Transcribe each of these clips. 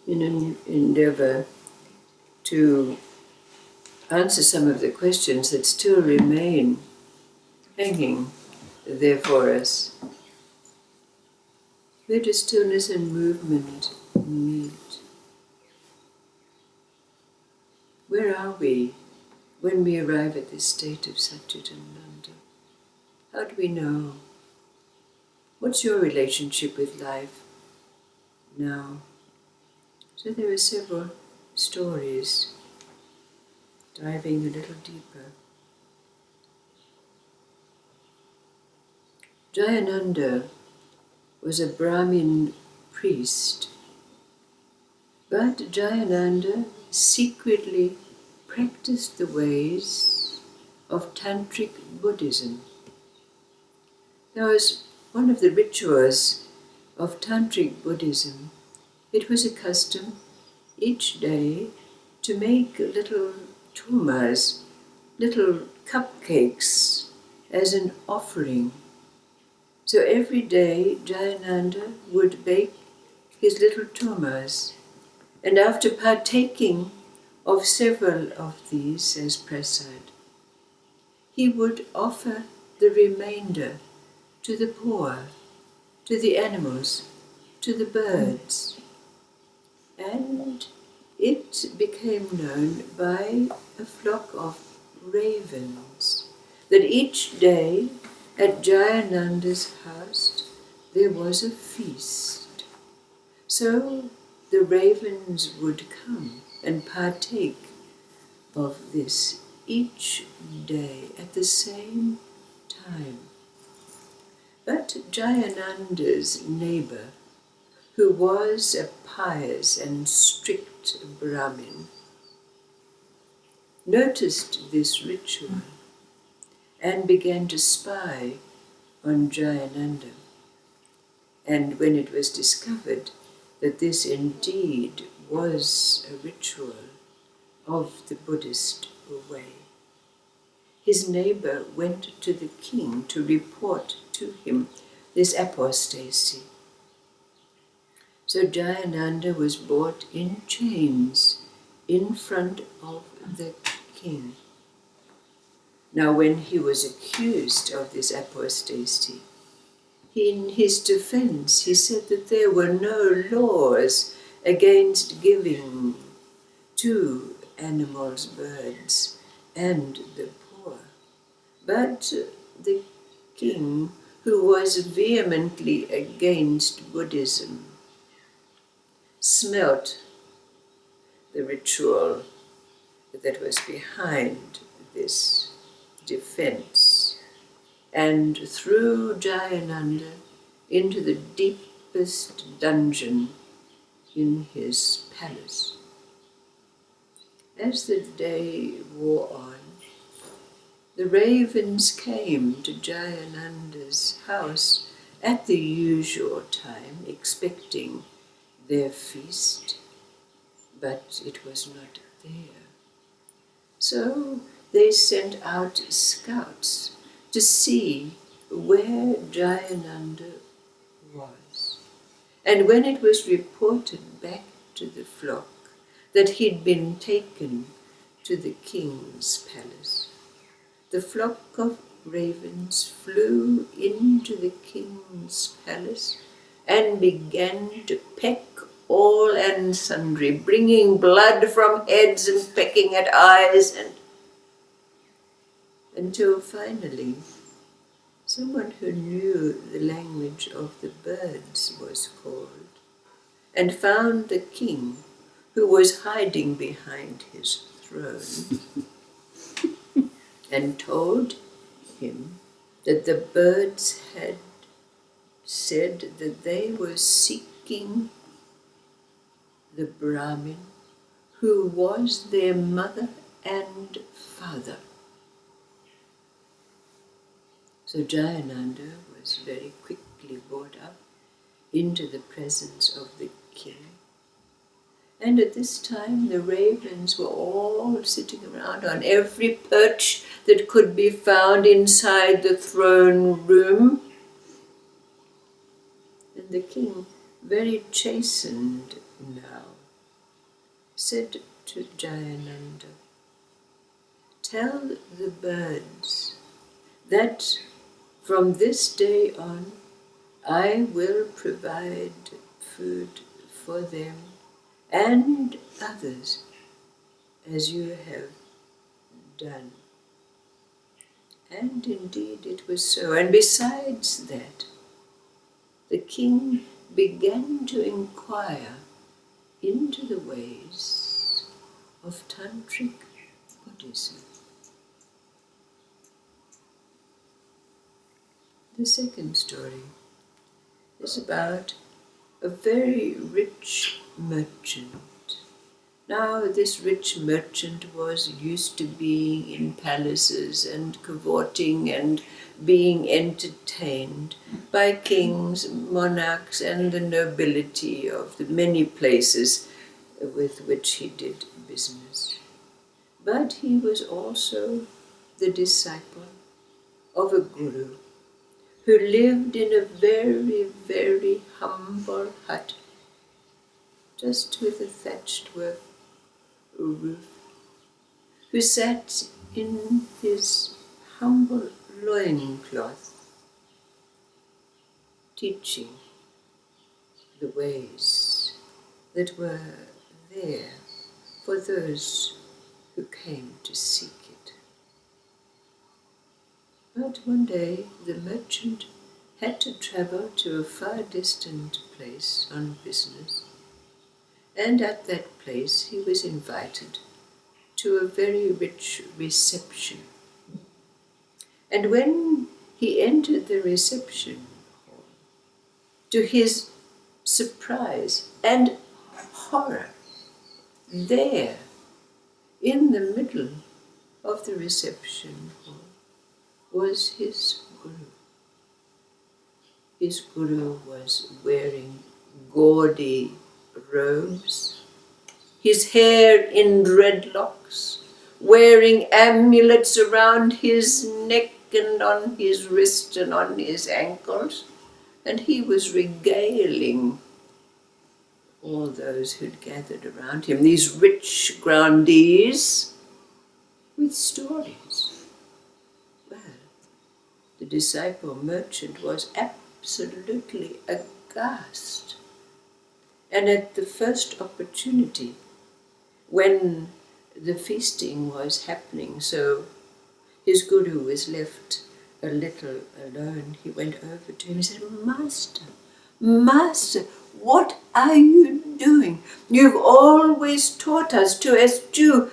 in an endeavor to answer some of the questions that still remain hanging there for us. Where do stillness and movement meet? Where are we when we arrive at this state of Satchitananda? How do we know? What's your relationship with life now? So there are several stories, diving a little deeper. Jayananda was a Brahmin priest, but Jayananda secretly practiced the ways of tantric Buddhism. Now, as one of the rituals of tantric Buddhism, it was a custom each day to make little tumas, little cupcakes, as an offering. So every day Jayananda would bake his little tumas, and after partaking of several of these as prasad, he would offer the remainder to the poor, to the animals, to the birds. And it became known by a flock of ravens that each day at Jayananda's house there was a feast. So the ravens would come and partake of this each day at the same time. But Jayananda's neighbor, who was a pious and strict Brahmin, noticed this ritual and began to spy on Jayananda. And when it was discovered that this indeed was a ritual of the Buddhist way, his neighbor went to the king to report to him this apostasy. So Jayananda was brought in chains in front of the king. Now when he was accused of this apostasy, in his defense he said that there were no laws against giving to animals, birds, and the poor. But the king, who was vehemently against Buddhism, smelt the ritual that was behind this defense and threw Jayananda into the deepest dungeon in his palace. As the day wore on, the ravens came to Jayananda's house at the usual time, expecting their feast, but it was not there. So they sent out scouts to see where Jayananda was. And when it was reported back to the flock that he'd been taken to the king's palace, the flock of ravens flew into the king's palace and began to peck all and sundry, bringing blood from heads and pecking at eyes, and until finally someone who knew the language of the birds was called and found the king, who was hiding behind his throne, and told him that the birds had said that they were seeking the Brahmin who was their mother and father. So Jayananda was very quickly brought up into the presence of the king. And at this time the ravens were all sitting around on every perch that could be found inside the throne room. And the king, very chastened now, said to Jayananda, "Tell the birds that from this day on I will provide food for them and others as you have done." And indeed it was so. And besides that, the king began to inquire into the ways of tantric Buddhism. The second story is about a very rich merchant. Now, this rich merchant was used to being in palaces and cavorting and being entertained by kings, monarchs, and the nobility of the many places with which he did business. But he was also the disciple of a guru who lived in a very, very humble hut, just with a thatched roof, who sat in his humble loincloth, teaching the ways that were there for those who came to seek it. But one day the merchant had to travel to a far distant place on business, and at that place he was invited to a very rich reception. And when he entered the reception hall, to his surprise and horror, there, in the middle of the reception hall, was his guru. His guru was wearing gaudy robes, his hair in dreadlocks, wearing amulets around his neck and on his wrist and on his ankles, and he was regaling all those who'd gathered around him, these rich grandees, with stories. Well, the disciple merchant was absolutely aghast, and at the first opportunity, when the feasting was happening, so his guru was left a little alone, he went over to him and said, "Master, Master, what are you doing? You've always taught us to eschew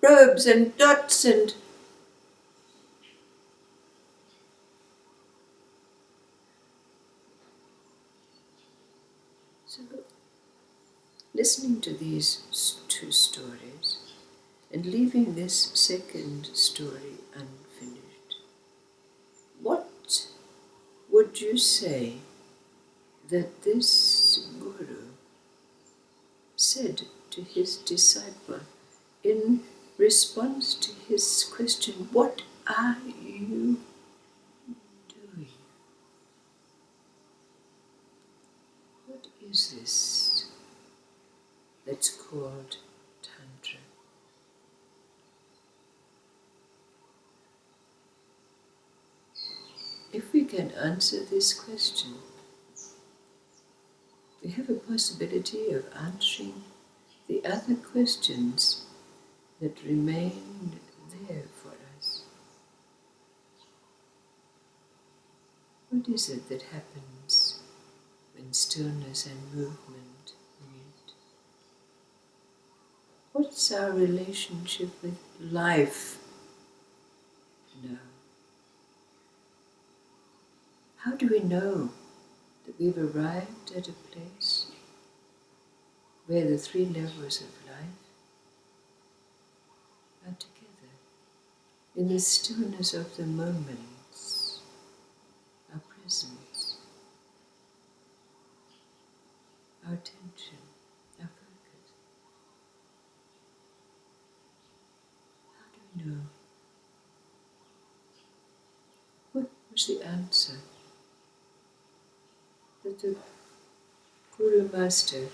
robes and dots and..." So, listening to these two stories and leaving this second story unfinished, what would you say that this guru said to his disciple in response to his question, "What are you doing?" What is this that's called Tantra? If we can answer this question, we have a possibility of answering the other questions that remain there for us. What is it that happens when stillness and movement meet? What's our relationship with life now? How do we know that we've arrived at a place where the three levels of life are together in the stillness of the moments, our presence, our attention, our focus? How do we know? What was the answer that the Guru Master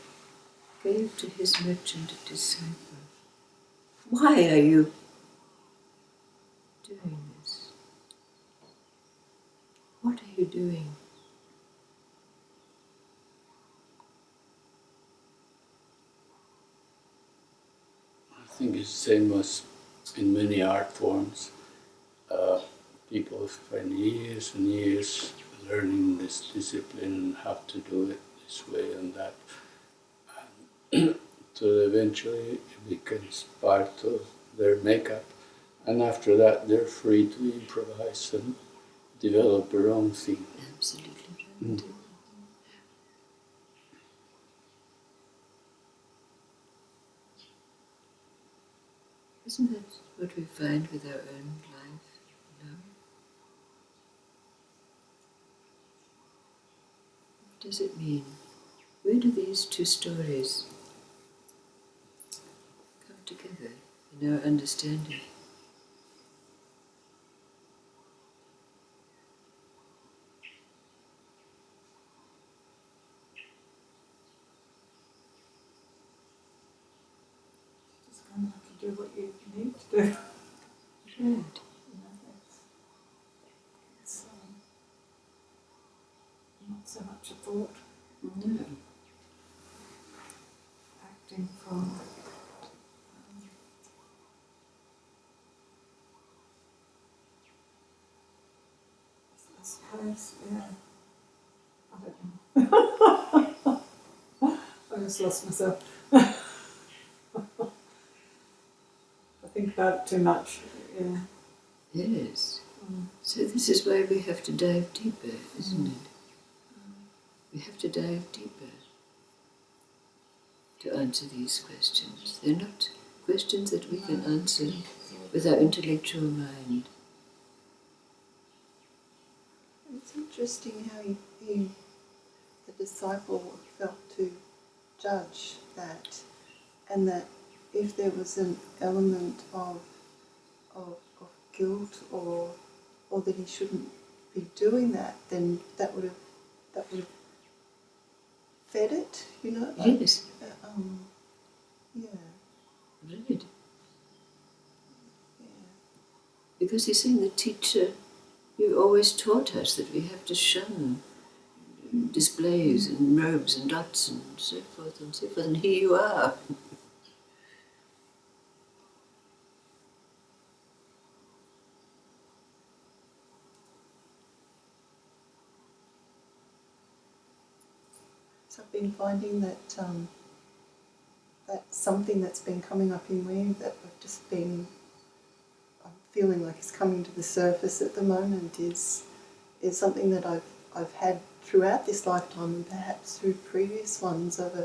gave to his merchant disciple, "Why are you doing this? What are you doing?" I think it's the same as in many art forms. People spend years and years learning this discipline and have to do it this way and that. So eventually it becomes part of their makeup. And after that they're free to improvise and develop their own thing. Absolutely right. Isn't that what we find with our own life now? What does it mean? Where do these two stories come together in our understanding? Just kind of have to do what you need to do. Right. You know, it's not so much a thought. No. Acting from I suppose, yeah. I don't know. I just lost myself. I think about it too much. Yeah. Yes. So this is why we have to dive deeper, isn't it? We have to dive deeper to answer these questions. They're not questions that we can answer with our intellectual mind. It's interesting how the disciple felt to judge that, and that if there was an element of guilt or that he shouldn't be doing that, then that would have fed it, you know. Yes. Yeah. Right. Yeah. Because he's saying, the teacher, you always taught us that we have to shun displays and robes and dots and so forth, and here you are. So I've been finding that that's something that's been coming up in me that I'm feeling like it's coming to the surface at the moment is something that I've had throughout this lifetime and perhaps through previous ones of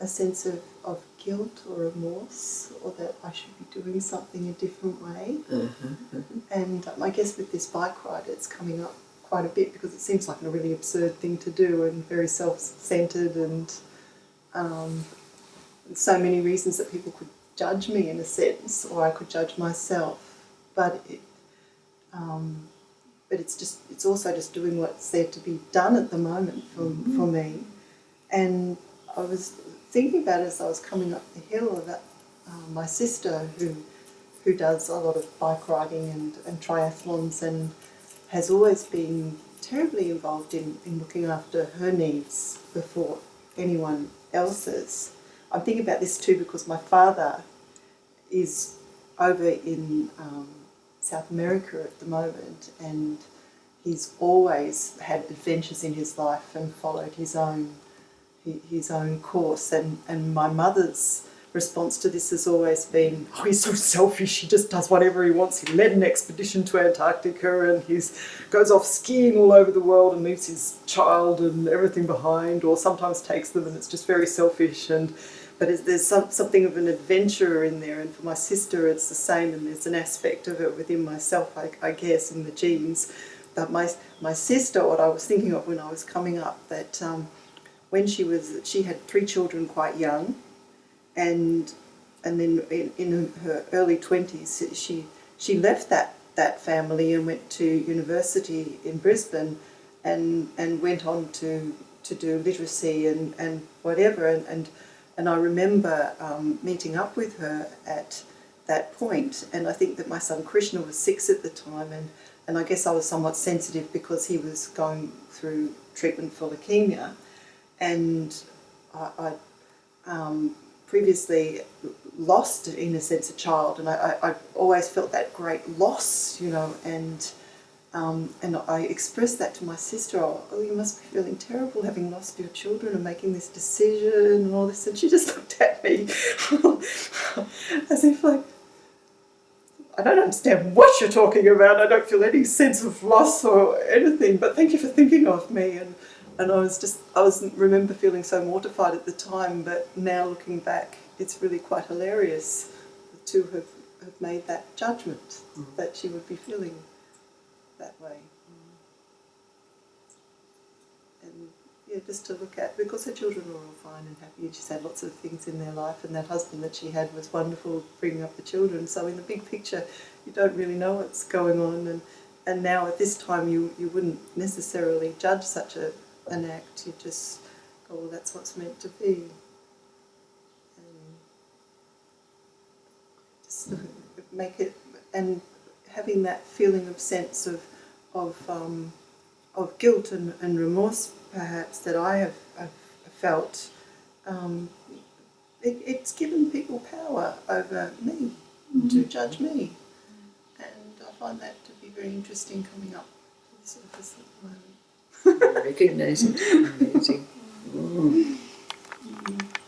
a sense of guilt or remorse, or that I should be doing something a different way. And I guess with this bike ride it's coming up quite a bit because it seems like a really absurd thing to do and very self-centered and so many reasons that people could judge me in a sense, or I could judge myself. But it's also just doing what's there to be done at the moment for me. And I was thinking about it as I was coming up the hill about my sister who does a lot of bike riding and triathlons and has always been terribly involved in looking after her needs before anyone else's. I'm thinking about this too because my father is over in South America at the moment, and he's always had adventures in his life and followed his own course. And my mother's response to this has always been, "Oh, he's so selfish, he just does whatever he wants. He led an expedition to Antarctica and he goes off skiing all over the world and leaves his child and everything behind, or sometimes takes them, and it's just very selfish." But there's something of an adventure in there, and for my sister it's the same, and there's an aspect of it within myself, I guess, in the genes. But my sister, what I was thinking of when I was coming up, that when she had 3 children quite young, and then in her early 20s she left that family and went to university in Brisbane and went on to do literacy and whatever, and And I remember meeting up with her at that point, and I think that my son Krishna was 6 at the time, and I guess I was somewhat sensitive because he was going through treatment for leukemia, and I previously lost, in a sense, a child, and I always felt that great loss, you know, and I expressed that to my sister. Oh, you must be feeling terrible having lost your children and making this decision and all this, and she just looked at me as if like, I don't understand what you're talking about. I don't feel any sense of loss or anything, but thank you for thinking of me. And I remember feeling so mortified at the time, but now looking back, it's really quite hilarious to have made that judgment that she would be feeling that way. And yeah, just to look at, because her children were all fine and happy, and she's had lots of things in their life, and that husband that she had was wonderful bringing up the children. So in the big picture, you don't really know what's going on, and now at this time you wouldn't necessarily judge such an act. You just go, well, that's what's meant to be. And just make it, and having that feeling of sense of guilt and remorse, perhaps, that I have felt, it's given people power over me to judge me, and I find that to be very interesting coming up to the surface at the moment. Recognizing, amazing.